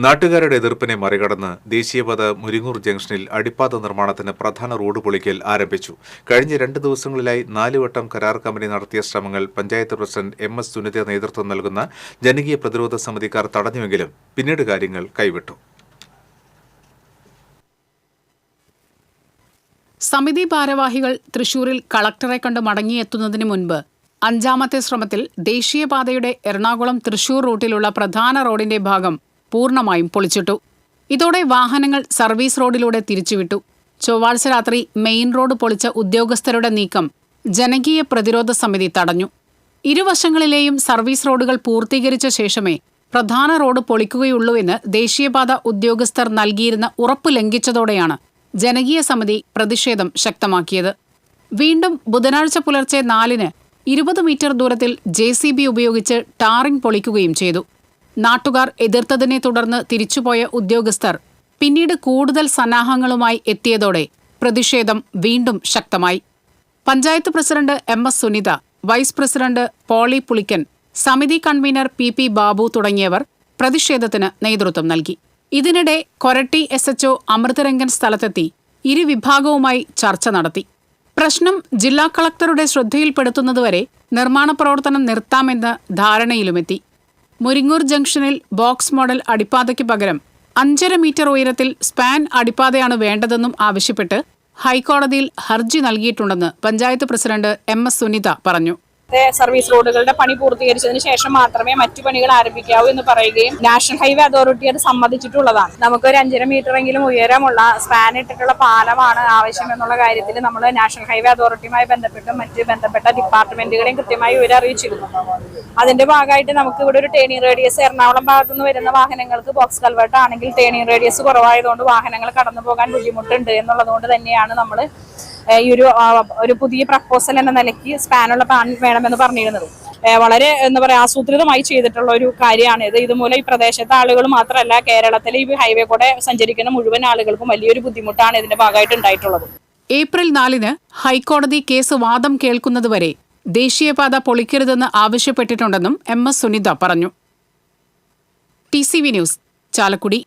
നാട്ടുകാരുടെ എതിർപ്പിനെ മറികടന്ന് ദേശീയപാത മുരിങ്ങൂർ ജംഗ്ഷനിൽ അടിപ്പാത നിർമ്മാണത്തിന് പ്രധാന റോഡ് പൊളിക്കൽ ആരംഭിച്ചു. കഴിഞ്ഞ 2 ദിവസങ്ങളിലായി 4 വട്ടം കരാർ കമ്പനി നടത്തിയ ശ്രമങ്ങൾ പഞ്ചായത്ത് പ്രസിഡന്റ് എം.എസ്. സുനിത നേതൃത്വം നൽകുന്ന ജനകീയ പ്രതിരോധ സമിതിക്കാർ തടഞ്ഞുവെങ്കിലും പിന്നീട് കാര്യങ്ങൾ കൈവിട്ടു. സമിതി ഭാരവാഹികൾ തൃശൂരിൽ കളക്ടറെ കണ്ട് മടങ്ങിയെത്തുന്നതിന് മുൻപ് 5ാമത്തെ ശ്രമത്തിൽ ദേശീയപാതയുടെ എറണാകുളം തൃശൂർ റൂട്ടിലുള്ള പ്രധാന റോഡിന്റെ ഭാഗം പൂർണ്ണമായും പൊളിച്ചിട്ടു. ഇതോടെ വാഹനങ്ങൾ സർവീസ് റോഡിലൂടെ തിരിച്ചുവിട്ടു. ചൊവ്വാഴ്ച രാത്രി മെയിൻ റോഡ് പൊളിച്ച ഉദ്യോഗസ്ഥരുടെ നീക്കം ജനകീയ പ്രതിരോധ സമിതി തടഞ്ഞു. ഇരുവശങ്ങളിലെയും സർവീസ് റോഡുകൾ പൂർത്തീകരിച്ച ശേഷമേ പ്രധാന റോഡ് പൊളിക്കുകയുള്ളൂവെന്ന് ദേശീയപാത ഉദ്യോഗസ്ഥർ നൽകിയിരുന്ന ഉറപ്പ് ലംഘിച്ചതോടെയാണ് ജനകീയ സമിതി പ്രതിഷേധം ശക്തമാക്കിയത്. വീണ്ടും ബുധനാഴ്ച പുലർച്ചെ 4-ന് 20 മീറ്റർ ദൂരത്തിൽ JCB ഉപയോഗിച്ച് ടാറിംഗ് പൊളിക്കുകയും ചെയ്തു. നാട്ടുകാർ എതിർത്തതിനെ തുടർന്ന് തിരിച്ചുപോയ ഉദ്യോഗസ്ഥർ പിന്നീട് കൂടുതൽ സന്നാഹങ്ങളുമായി എത്തിയതോടെ പ്രതിഷേധം വീണ്ടും ശക്തമായി. Panchayat president M.S. Sunitha, vice president Poly Pulikkan, സമിതി കൺവീനർ PP ബാബു തുടങ്ങിയവർ പ്രതിഷേധത്തിന് നേതൃത്വം നൽകി. ഇതിനിടെ കൊരട്ടി SHO അമൃതരംഗൻ സ്ഥലത്തെത്തി ഇരുവിഭാഗവുമായി ചർച്ച നടത്തി. പ്രശ്നം ജില്ലാ കളക്ടറുടെ ശ്രദ്ധയിൽപ്പെടുത്തുന്നതുവരെ നിർമ്മാണ പ്രവർത്തനം നിർത്താമെന്ന് ധാരണയിലുമെത്തി. മുരിങ്ങൂർ ജംഗ്ഷനിൽ ബോക്സ് മോഡൽ അടിപ്പാതയ്ക്ക് പകരം 5.5 മീറ്റർ ഉയരത്തിൽ സ്പാൻ അടിപ്പാതയാണ് വേണ്ടതെന്നും ആവശ്യപ്പെട്ട് ഹൈക്കോടതിയിൽ ഹർജി നൽകിയിട്ടുണ്ടെന്ന് പഞ്ചായത്ത് പ്രസിഡന്റ് M.S. സുനിത പറഞ്ഞു. സർവീസ് റോഡുകളുടെ പണി പൂർത്തീകരിച്ചതിന് ശേഷം മാത്രമേ മറ്റു പണികൾ ആരംഭിക്കാവൂ എന്ന് പറയുകയും നാഷണൽ ഹൈവേ അതോറിറ്റി അത് സമ്മതിച്ചിട്ടുള്ളതാണ്. നമുക്കൊരു 5.5 മീറ്ററെങ്കിലും ഉയരമുള്ള സ്പാൻ ഇട്ടിട്ടുള്ള പാലമാണ് ആവശ്യം എന്നുള്ള കാര്യത്തിൽ നമ്മൾ നാഷണൽ ഹൈവേ അതോറിറ്റിയുമായി ബന്ധപ്പെട്ടും മറ്റ് ബന്ധപ്പെട്ട ഡിപ്പാർട്ട്മെന്റുകളെയും കൃത്യമായി വിവരം അറിയിച്ചിരുന്നു. അതിന്റെ ഭാഗമായിട്ട് നമുക്ക് ഇവിടെ ഒരു ടേണിംഗ് റേഡിയസ് എറണാകുളം ഭാഗത്തുനിന്ന് വരുന്ന വാഹനങ്ങൾക്ക് ബോക്സ് കൾവേർട്ട് ആണെങ്കിൽ ടേണിംഗ് റേഡിയസ് കുറവായതുകൊണ്ട് വാഹനങ്ങൾ കടന്നു പോകാൻ ബുദ്ധിമുട്ടുണ്ട് എന്നുള്ളതുകൊണ്ട് തന്നെയാണ് നമ്മൾ ഈ ഒരു പുതിയ പ്രപ്പോസൽ എന്ന നിലയ്ക്ക് സ്പാനുള്ള പാൻ വേണമെന്ന് പറഞ്ഞിരുന്നത്. വളരെ എന്താ പറയുക ആസൂത്രിതമായി ചെയ്തിട്ടുള്ള ഒരു കാര്യമാണിത്. ഇതുമൂലം ഈ പ്രദേശത്തെ ആളുകൾ മാത്രമല്ല കേരളത്തിലെ ഈ ഹൈവേ കൂടെ സഞ്ചരിക്കുന്ന മുഴുവൻ ആളുകൾക്കും വലിയൊരു ബുദ്ധിമുട്ടാണ് ഇതിന്റെ ഭാഗമായിട്ട് ഉണ്ടായിട്ടുള്ളത്. ഏപ്രിൽ 4-ന് ഹൈക്കോടതി കേസ് വാദം കേൾക്കുന്നതുവരെ ദേശീയപാത പൊളിക്കരുതെന്ന് ആവശ്യപ്പെട്ടിട്ടുണ്ടെന്നും M.S. സുനിത പറഞ്ഞു. TCV news, Chalakudy.